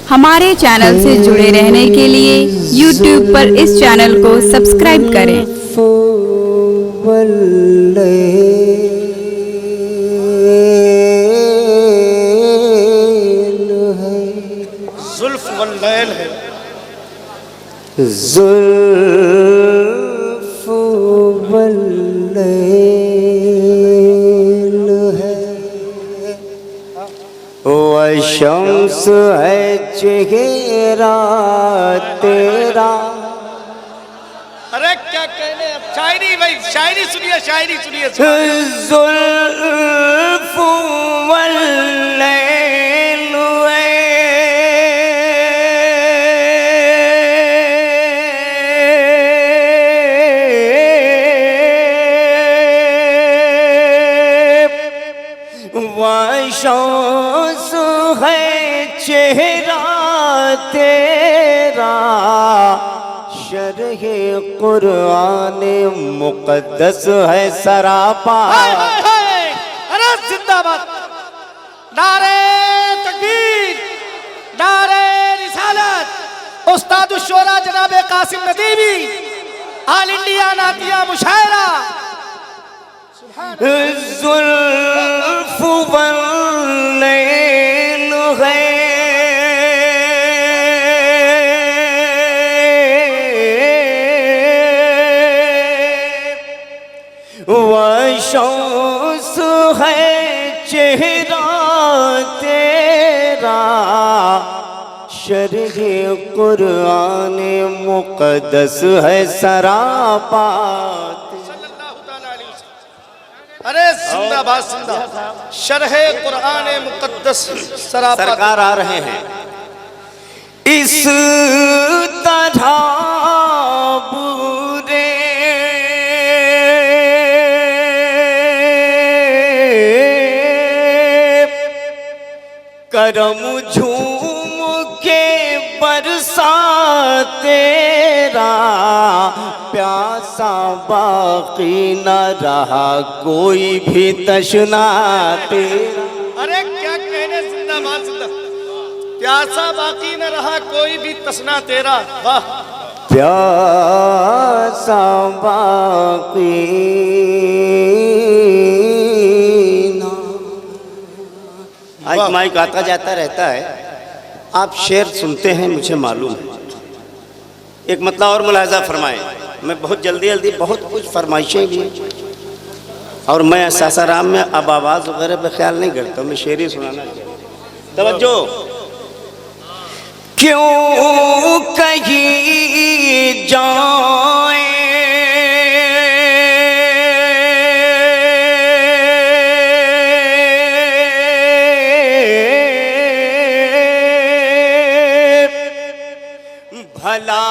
हमारे चैनल से जुड़े रहने के लिए YouTube पर इस चैनल को सब्सक्राइब करें। जुल्फ वल्लैल है, जुल्फ वल्लैल है, वह शम्स है चेहरा तेरा। अरे क्या कहने, अब शायरी भाई, शायरी सुनिए, शायरी सुनिए। जुल्फ वल्लैल शम्स है चेहरा तेरा, शरहे कुरान मुक़द्दस है सरापा। अरे जिंदाबाद, नारे तकबीर, नारे रिसालत, उस्ताद शुरा जनाब कासिम नदीमी, ऑल इंडिया नातिया मुशायरा। जुल्फ वल्लैल है, वह शम्स है चेहरा तेरा, शरहे कुरान मुक़द्दस है सरापा। अरे जिंदाबाद जिंदाबाद, शरहे कुरान मुक़द्दस सरापा। सरकार आ रहे हैं। इस तरह बुरे करम झूम के बरसा तेरा, प्यासा बाकी न रहा कोई भी तशना तेरा। अरे क्या कहने, जिंदाबाद जिंदाबाद, प्यासा बाकी न रहा कोई भी तसना तेरा। वाह, प्यासा बाकी न। आज माइक आता जाता रहता है, आप शेर सुनते हैं, मुझे मालूम है। एक मतलब और मुलाहजा फरमाएं, मैं बहुत जल्दी जल्दी बहुत कुछ फरमाइशें भी हैं और मैं सासाराम में अब आवाज़ वगैरह पे ख्याल नहीं करता, मैं शेर ही सुनाना चाहता हूं। तवज्जो। क्यों कहीं जाए भला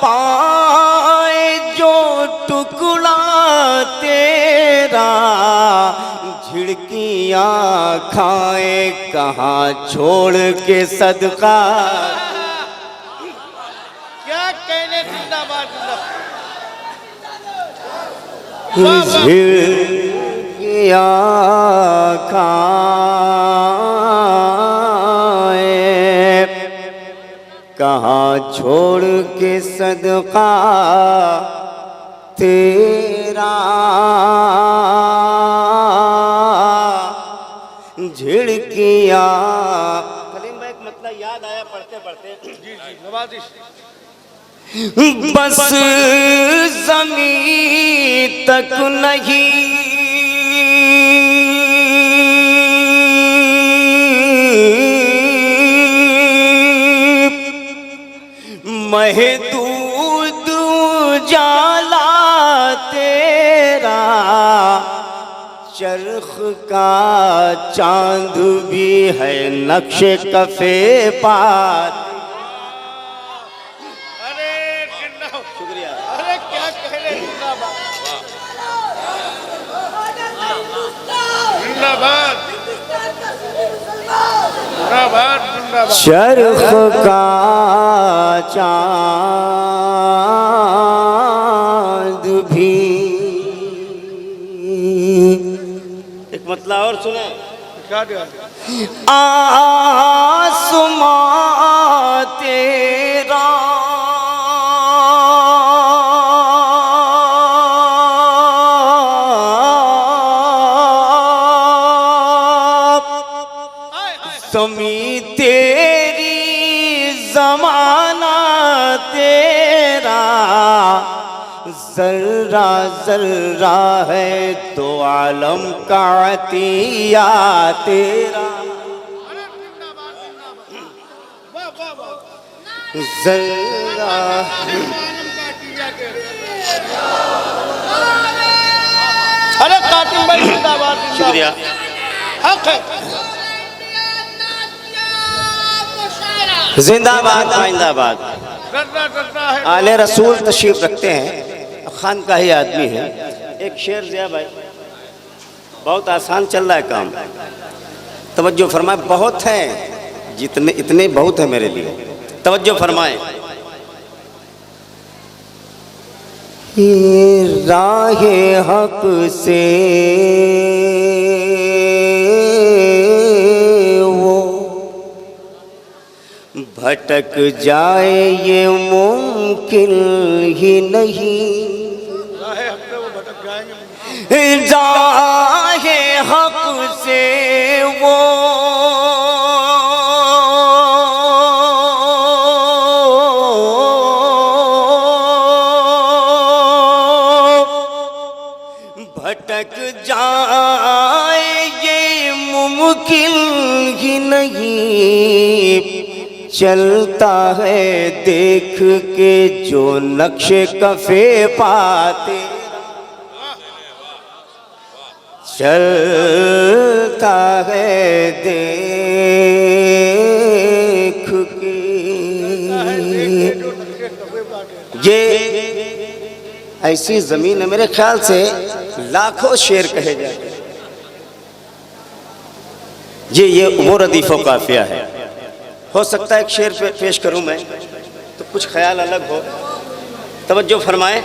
पाए जो टुकड़ा तेरा, झिड़कियाँ खाए कहाँ छोड़ के सदका। क्या कहने, जिंदाबाद जिंदाबाद। झिड़कियाँ खाए कहाँ छोड़ के सदका तेरा, झिड़कियाँ। कलीम भाई एक मतलब याद आया पढ़ते पढ़ते। जी जी, नवाजिश। बस ज़मीन तक नहीं महदूद उजाला तेरा, चरख का चांद भी है नक्शे कफे पार। अरे शुक्रिया। अरे क्या कहने, जिंदाबाद जिंदाबाद जिंदाबाद जिंदाबाद। चरख का चांद भी। एक मतलब और सुने। क्या आसमान ज़माना तेरा ज़र्रा ज़र्रा है, दो आलम का अतिया तेरा। ज़र्रा अरे काटिम भाई जिंदाबाद शुक्रिया। हक है। जिंदाबाद आइंदाबाद। डरना है। आले रसूल तशरीफ रखते हैं, खान का ही आदमी है। एक शेर दिया भाई, बहुत आसान चल रहा है काम, तवज्जो फरमाए। बहुत हैं, जितने इतने बहुत है मेरे लिए, तवज्जो फरमाए। राहे हक से वो भटक जाए ये मुमकिन ही नहीं। राहे हक पे वो भटक जाएंगे। राहे हक से वो भटक जाए ये मुमकिन ही नहीं। चलता है देख के जो नक्शे कफे पाते, चलता है देख के। ये ऐसी जमीन है, मेरे ख्याल से लाखों शेर कहे जाते हैं। ये वो रदीफ़ो काफिया है। हो सकता है एक शेर पे पेश करूं मैं तो कुछ ख्याल अलग हो, तवज्जो फरमाए।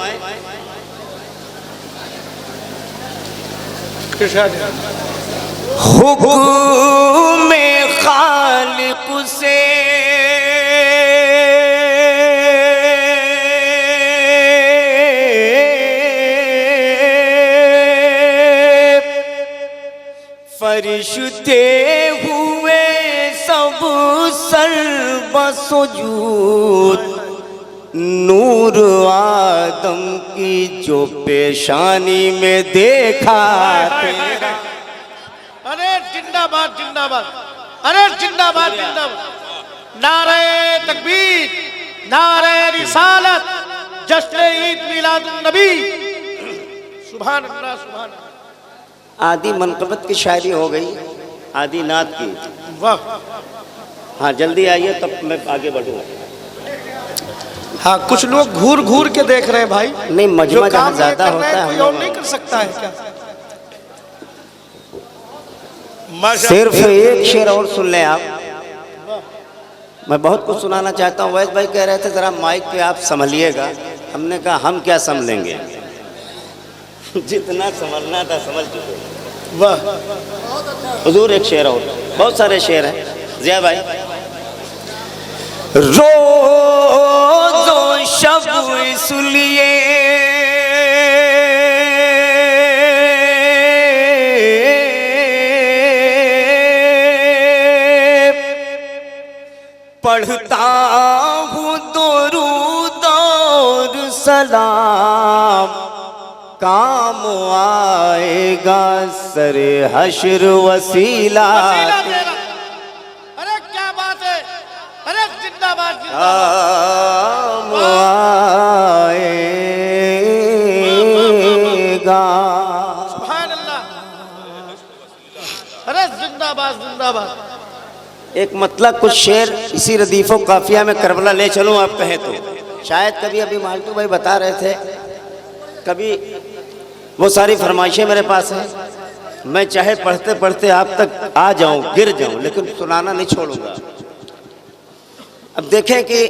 हुक्म खालिक से फरिश्ते हुए सब सर बसुजूद, नूर आदम की जो पेशानी में देखा तेरा। अरे जिंदाबाद जिंदाबाद, अरे जिंदाबाद जिंदाबाद। नारे तकबीर, नारे रिसालत, जश्न ईद मिलादुन नबी। सुभान अल्लाह सुभान अल्लाह। आदि मनकबत की शायरी हो गई, आदि नात की। वाह। हाँ जल्दी आइए तब मैं आगे बढ़ूँ। हाँ कुछ लोग घूर घूर के देख रहे हैं भाई। नहीं, मजमा जहाँ ज्यादा होता है कोई और नहीं कर सकता है क्या? सिर्फ एक शेर और सुन लें आप। मैं बहुत कुछ सुनाना चाहता हूँ। वैस भाई कह रहे थे जरा माइक पे आप संभलिएगा। हमने कहा हम क्या संभलेंगे, जितना संभलना था समझ चुके। वाह। हुजूर एक शेर और, बहुत सारे शेर हैं जिया भाई। रोज़ो शब इसलिए पढ़ता हूँ दुरूद और सलाम, काम आएगा सरे हश्र वसीला। अरे क्या बात है, अरे जिंदाबाद जिंदाबाद। काम आएगा। सुभान अल्लाह। अरे जिंदाबाद जिंदाबाद। एक मतलब कुछ शेर इसी रदीफ़ो काफिया में करबला ले चलूं आप कहें तो। शायद कभी अभी माल्टू भाई बता रहे थे, कभी वो सारी फरमाइशें मेरे पास हैं। मैं चाहे पढ़ते पढ़ते आप तक आ जाऊं, गिर जाऊं, लेकिन सुनाना नहीं छोड़ूंगा। अब देखें कि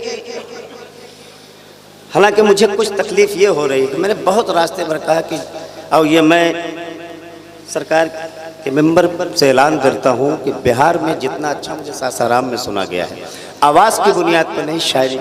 हालांकि मुझे कुछ तकलीफ़ ये हो रही कि मैंने बहुत रास्ते पर कहा कि और ये मैं सरकार के मेंबर से ऐलान करता हूँ कि बिहार में जितना अच्छा मुझे सासाराम में सुना गया है, आवाज़ की बुनियाद पर नहीं, शायरी।